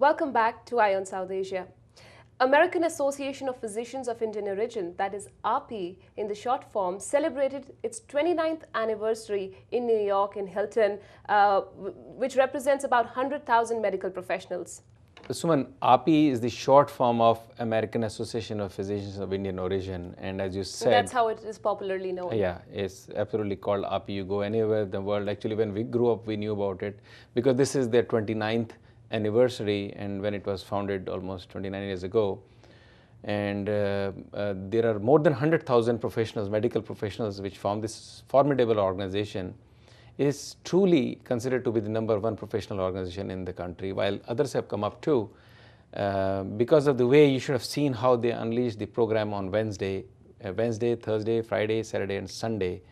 Welcome back to Eye on South Asia. American Association of Physicians of Indian Origin, that is AAPI in the short form, celebrated its 29th anniversary in New York in Hilton, which represents about 100,000 medical professionals. Suman, AAPI is the short form of American Association of Physicians of Indian Origin, and as you said, that's how it is popularly known. Yeah, it's absolutely called AAPI. You go anywhere in the world. Actually, when we grew up, we knew about it because this is their 29th anniversary, and when it was founded almost 29 years ago. And there are more than 100,000 professionals, medical professionals, which form this formidable organization. It is truly considered to be the #1 professional organization in the country, while others have come up too. Because of the way you should have seen how they unleashed the program on Wednesday, Thursday, Friday, Saturday, and Sunday.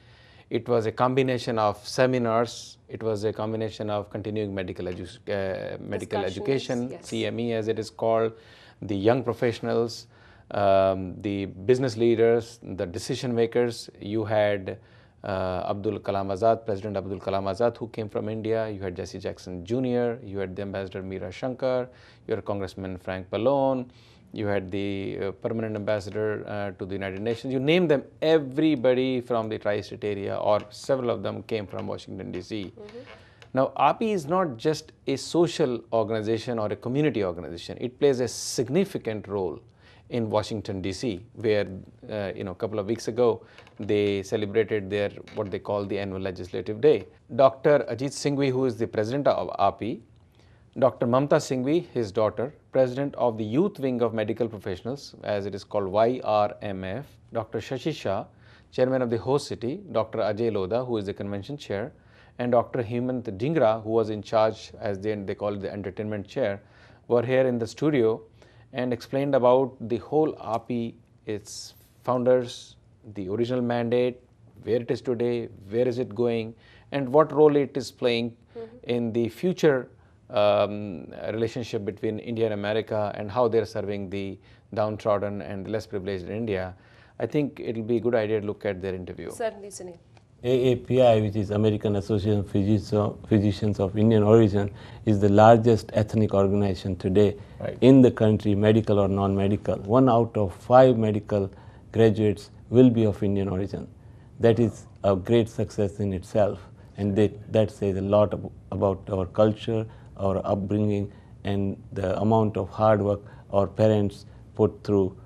It was a combination of seminars, it was a combination of continuing medical education, yes. CME as it is called, the young professionals, the business leaders, the decision makers. You had Abdul Kalam Azad, President Abdul Kalam Azad, who came from India. You had Jesse Jackson Jr., you had the Ambassador Meera Shankar, you had Congressman Frank Pallone, you had the permanent ambassador to the United Nations. You name them, everybody from the tri-state area or several of them came from Washington, D.C. Now, AAPI is not just a social organization or a community organization. It plays a significant role in Washington, D.C., where a couple of weeks ago, they celebrated their what they call the annual legislative day. Dr. Ajit Singhvi, who is the president of AAPI, Dr. Mamta Singhvi, his daughter, president of the youth wing of medical professionals, as it is called YRMF, Dr. Shashi Shah, chairman of the host city, Dr. Ajay Lodha, who is the convention chair, and Dr. Hemant Dhingra, who was in charge, as they call it, the entertainment chair, were here in the studio and explained about the whole AAPI, its founders, the original mandate, where it is today, where is it going, and what role it is playing in the future relationship between India and America, and how they're serving the downtrodden and the less privileged in India. I think it'll be a good idea to look at their interview. Certainly, Sunil. AAPI, which is American Association of Physicians of Indian Origin, is the largest ethnic organization today in the country, medical or non-medical. 1 out of 5 medical graduates will be of Indian origin. That is a great success in itself, and that says a lot about our culture, our upbringing, and the amount of hard work our parents put through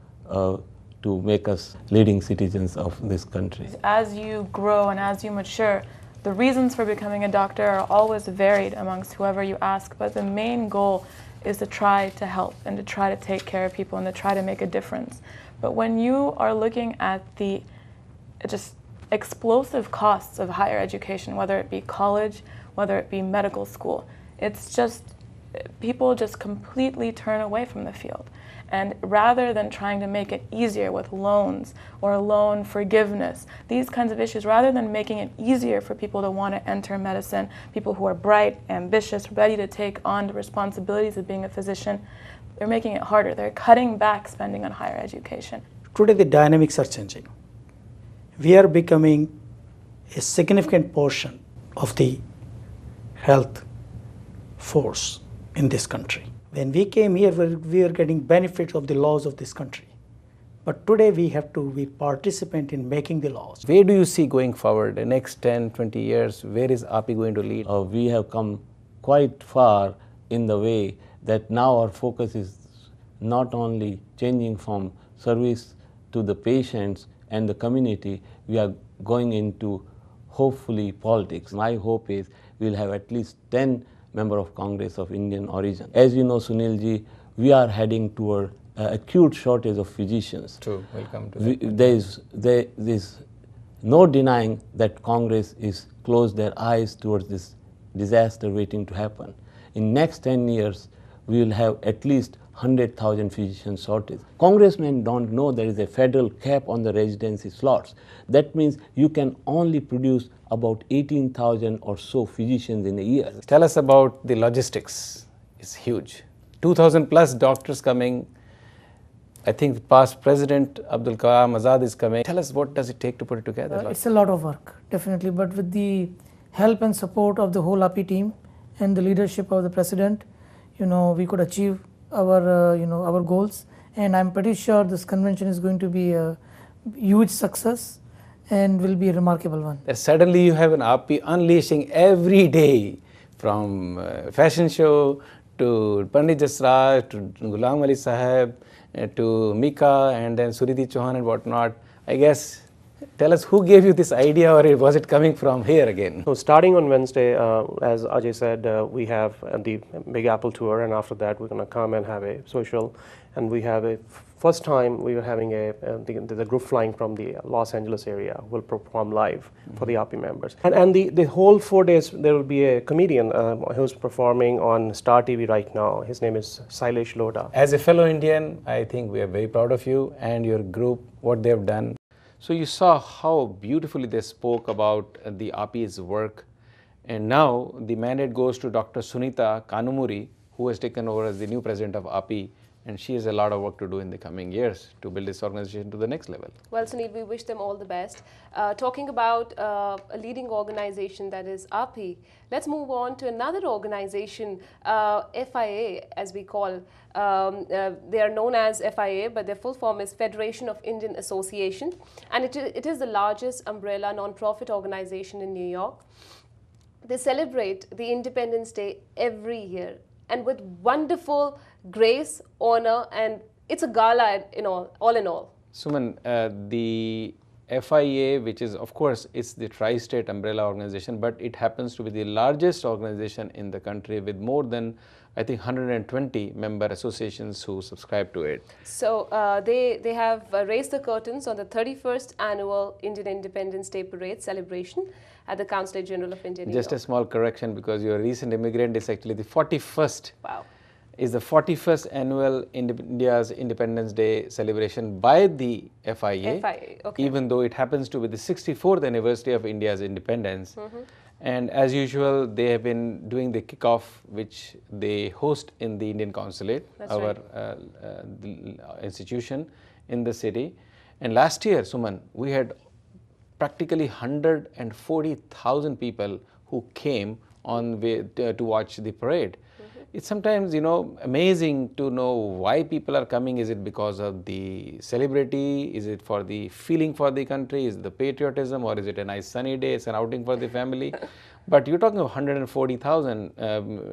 to make us leading citizens of this country. As you grow and as you mature, the reasons for becoming a doctor are always varied amongst whoever you ask, but the main goal is to try to help and to try to take care of people and to try to make a difference. But when you are looking at the just explosive costs of higher education, whether it be college, whether it be medical school, it's just, people just completely turn away from the field. And rather than trying to make it easier with loans or loan forgiveness, these kinds of issues, rather than making it easier for people to want to enter medicine, people who are bright, ambitious, ready to take on the responsibilities of being a physician, they're making it harder. They're cutting back spending on higher education. Today the dynamics are changing. We are becoming a significant portion of the health force in this country. When we came here, we were getting benefits of the laws of this country. But today we have to be participant in making the laws. Where do you see going forward, the next 10, 20 years, where is AAPI going to lead? We have come quite far in the way that now our focus is not only changing from service to the patients and the community, we are going into hopefully politics. My hope is we'll have at least 10 member of Congress of Indian origin. As you know, Sunilji, we are heading toward acute shortage of physicians. True, we'll come to that. There is no denying that Congress is closed their eyes towards this disaster waiting to happen. In next 10 years, we will have at least 100,000 physician shortage. Congressmen don't know there is a federal cap on the residency slots. That means you can only produce about 18,000 or so physicians in a year. Tell us about the logistics. It's huge. 2,000 plus doctors coming. I think the past president Abdul Kalam Azad is coming. Tell us, what does it take to put it together? It's a lot of work, definitely, but with the help and support of the whole AAPI team and the leadership of the president, we could achieve our, our goals. And I'm pretty sure this convention is going to be a huge success and will be a remarkable one. That suddenly you have an API unleashing every day, from fashion show to Pandit Jasraj to Ghulam Ali Sahib to Mika and then Suriti Chauhan and whatnot. I guess, tell us who gave you this idea, or was it coming from here again? So starting on Wednesday, as Ajay said, we have the Big Apple tour, and after that we're going to come and have a social, and we have a first time we were having the group flying from the Los Angeles area will perform live for the API members. And the whole 4 days there will be a comedian who's performing on Star TV right now. His name is Sailesh Lodha. As a fellow Indian, I think we are very proud of you and your group, what they have done. So you saw how beautifully they spoke about the API's work, and now the mandate goes to Dr. Sunita Kanumuri, who has taken over as the new president of API, and she has a lot of work to do in the coming years to build this organization to the next level. Well, Sunil, we wish them all the best. Talking about a leading organization that is API, let's move on to another organization, FIA, as we call. They are known as FIA, but their full form is Federation of Indian Association, and it is the largest umbrella non-profit organization in New York. They celebrate the Independence Day every year, and with wonderful grace, honor, and it's a gala all in all. Suman, the FIA, which is, of course, it's the tri-state umbrella organization, but it happens to be the largest organization in the country with more than, I think, 120 member associations who subscribe to it. So they have raised the curtains on the 31st annual Indian Independence Day Parade celebration at the Consulate General of India, New Just York. a small correction, because you're a recent immigrant, is actually the 41st. Wow. Is the 41st annual India's Independence Day celebration by the FIA, FIA, okay. even though it happens to be the 64th anniversary of India's independence. And as usual, they have been doing the kickoff, which they host in the Indian Consulate, That's our institution in the city. And last year, Suman, we had practically 140,000 people who came on way to watch the parade. It's sometimes, amazing to know why people are coming. Is it because of the celebrity? Is it for the feeling for the country? Is it the patriotism? Or is it a nice sunny day? It's an outing for the family. But you're talking of 140,000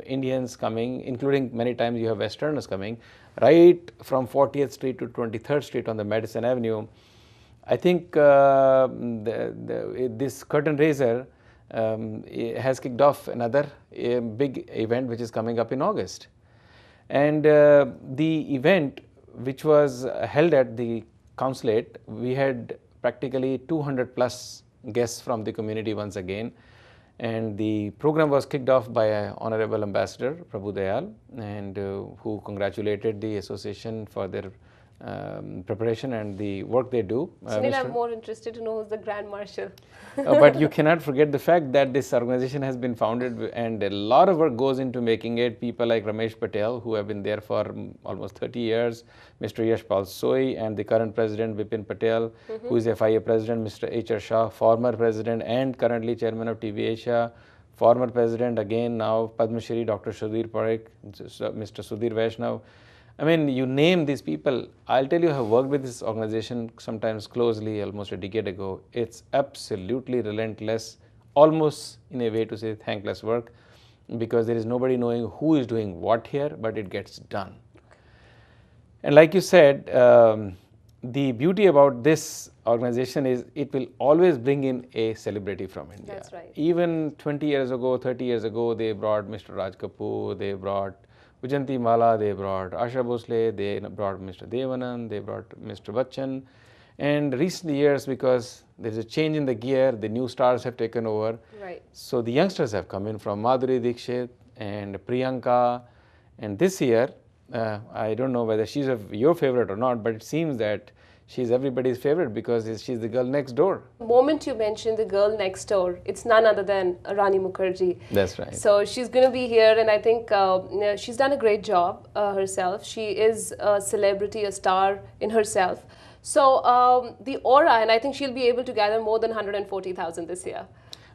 Indians coming, including many times you have Westerners coming, right from 40th Street to 23rd Street on the Madison Avenue. I think this curtain raiser has kicked off another big event which is coming up in August. And the event, which was held at the consulate, we had practically 200 plus guests from the community once again. And the program was kicked off by Honorable Ambassador Prabhu Dayal, and who congratulated the association for their preparation and the work they do. Sunil, I'm more interested to know who's the Grand Marshal. But you cannot forget the fact that this organization has been founded and a lot of work goes into making it. People like Ramesh Patel, who have been there for almost 30 years, Mr. Yashpal Soi, and the current president Vipin Patel, who is FIA president, Mr. H.R. Shah, former president and currently chairman of TV Asia, former president again now Padma Shri Dr. Sudhir Parekh, Mr. Sudhir Vaishnav. I mean, you name these people. I'll tell you, I have worked with this organization sometimes closely, almost a decade ago. It's absolutely relentless, almost in a way to say thankless work, because there is nobody knowing who is doing what here, but it gets done. And like you said, the beauty about this organization is it will always bring in a celebrity from India. That's right. Even 20 years ago, 30 years ago, they brought Mr. Raj Kapoor, they brought Vijayanti Mala, they brought Asha Bhosle, they brought Mr. Devanand, they brought Mr. Bachchan. And recent years, because there's a change in the gear, the new stars have taken over. Right. So the youngsters have come in from Madhuri Dixit and Priyanka. And this year, I don't know whether she's your favorite or not, but it seems that she's everybody's favorite because she's the girl next door. The moment you mentioned the girl next door, it's none other than Rani Mukherjee. That's right. So she's going to be here, and I think she's done a great job herself. She is a celebrity, a star in herself. So the aura, and I think she'll be able to gather more than 140,000 this year.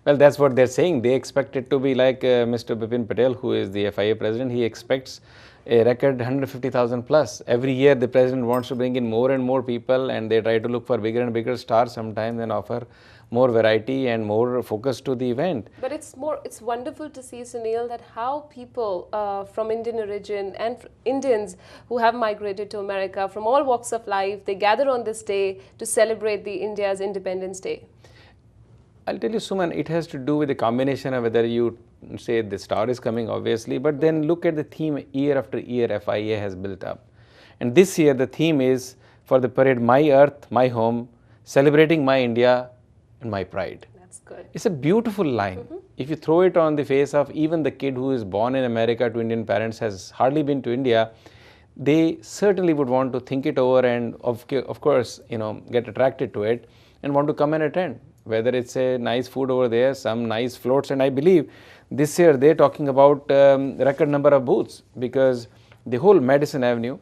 Well, that's what they're saying. They expect it to be like Mr. Bipin Patel, who is the FIA president. He expects a record 150,000 plus. Every year the president wants to bring in more and more people, and they try to look for bigger and bigger stars sometimes and offer more variety and more focus to the event. But it's wonderful to see, Sunil, that how people from Indian origin and Indians who have migrated to America from all walks of life, they gather on this day to celebrate the India's Independence Day. I'll tell you, Suman, it has to do with the combination of whether you say the star is coming, obviously, but then look at the theme year after year FIA has built up. And this year the theme is for the parade, My Earth, My Home, celebrating my India and my pride. That's good. It's a beautiful line. If you throw it on the face of even the kid who is born in America to Indian parents, has hardly been to India, they certainly would want to think it over and of course, get attracted to it and want to come and attend. Whether it's a nice food over there, some nice floats, and I believe this year they're talking about record number of booths, because the whole Madison Avenue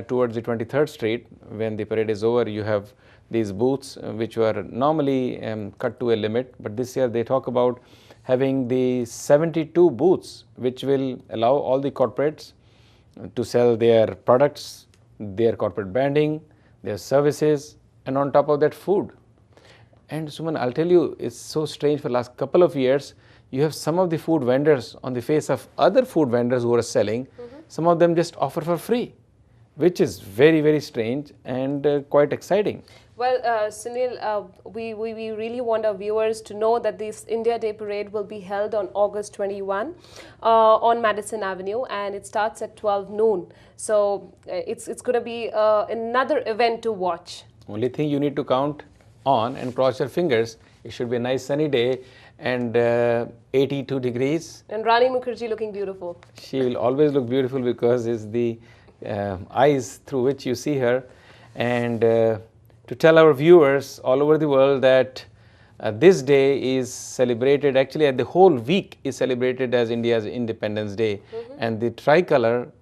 towards the 23rd Street, when the parade is over, you have these booths which were normally cut to a limit, but this year they talk about having the 72 booths which will allow all the corporates to sell their products, their corporate branding, their services, and on top of that, food. And Suman, I'll tell you, it's so strange. For the last couple of years, you have some of the food vendors on the face of other food vendors who are selling. Some of them just offer for free, which is very, very strange and quite exciting. Well, Sunil, we really want our viewers to know that this India Day Parade will be held on August 21 on Madison Avenue, and it starts at 12 noon. So it's going to be another event to watch. Only thing you need to count on and cross your fingers, it should be a nice sunny day and 82 degrees. And Rani Mukherjee looking beautiful. She will always look beautiful because it's the eyes through which you see her. And to tell our viewers all over the world that this day is celebrated, actually the whole week is celebrated as India's Independence Day. And the tricolor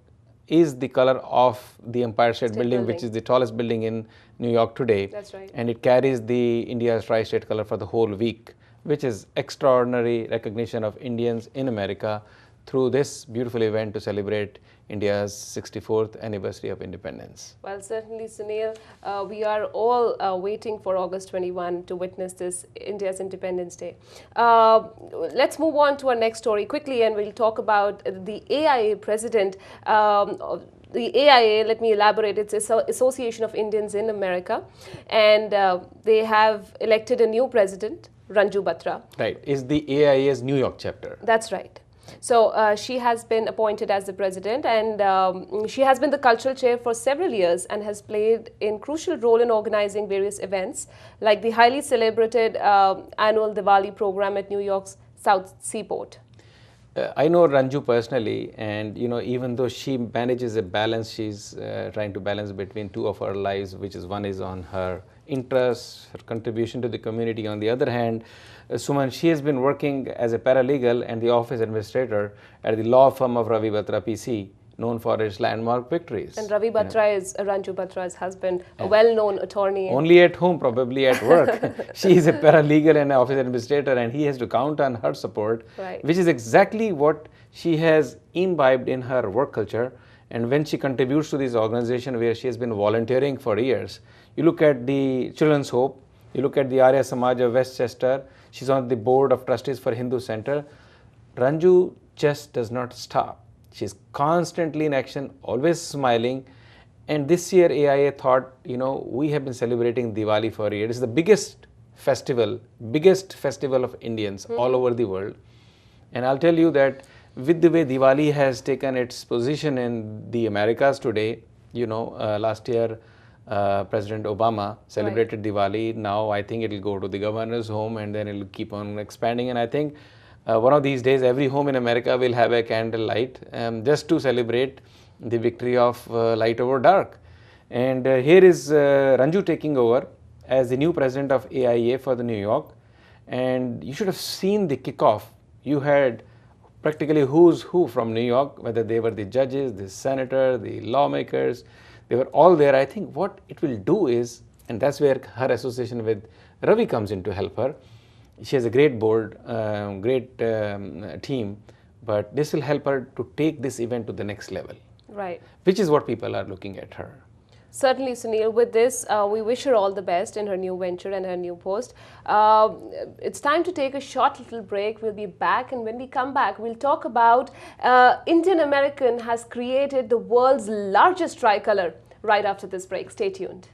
is the color of the Empire State Building, which is the tallest building in New York today. That's right. And it carries the India's tri-state color for the whole week, which is extraordinary recognition of Indians in America through this beautiful event to celebrate India's 64th anniversary of independence. Well, certainly, Sunil, we are all waiting for August 21 to witness this India's Independence Day. Let's move on to our next story quickly, and we'll talk about the AIA president. The AIA, let me elaborate, it's Association of Indians in America, and they have elected a new president, Ranju Batra. Right, is the AIA's New York chapter. That's right. So she has been appointed as the president, and she has been the cultural chair for several years and has played a crucial role in organizing various events like the highly celebrated annual Diwali program at New York's South Seaport. I know Ranju personally, and even though she manages a balance, she's trying to balance between two of her lives, which is one is on her interests, her contribution to the community. On the other hand, Suman, she has been working as a paralegal and the office administrator at the law firm of Ravi Batra PC, known for its landmark victories. And Ravi Batra is Ranju Batra's husband, a well-known attorney. Only at home, probably at work. She is a paralegal and an office administrator, and he has to count on her support, right, which is exactly what she has imbibed in her work culture. And when she contributes to this organization where she has been volunteering for years, you look at the Children's Hope, you look at the Arya Samaj of Westchester, she's on the board of trustees for Hindu Center. Ranju just does not stop. She's constantly in action, always smiling. And this year AIA thought, we have been celebrating Diwali for a year. It's the biggest festival of Indians all over the world. And I'll tell you that with the way Diwali has taken its position in the Americas today, last year President Obama celebrated Diwali. Now I think it will go to the governor's home, and then it will keep on expanding. And I think one of these days, every home in America will have a candle light just to celebrate the victory of light over dark. And here is Ranju taking over as the new president of AIA for the New York. And you should have seen the kickoff. You had practically who's who from New York, whether they were the judges, the senator, the lawmakers, they were all there. I think what it will do is, and that's where her association with Ravi comes in to help her, She has a great board, great team, but this will help her to take this event to the next level. Right. Which is what people are looking at her. Certainly, Sunil. With this, we wish her all the best in her new venture and her new post. It's time to take a short little break. We'll be back, and when we come back, we'll talk about Indian American has created the world's largest tricolor. Right after this break. Stay tuned.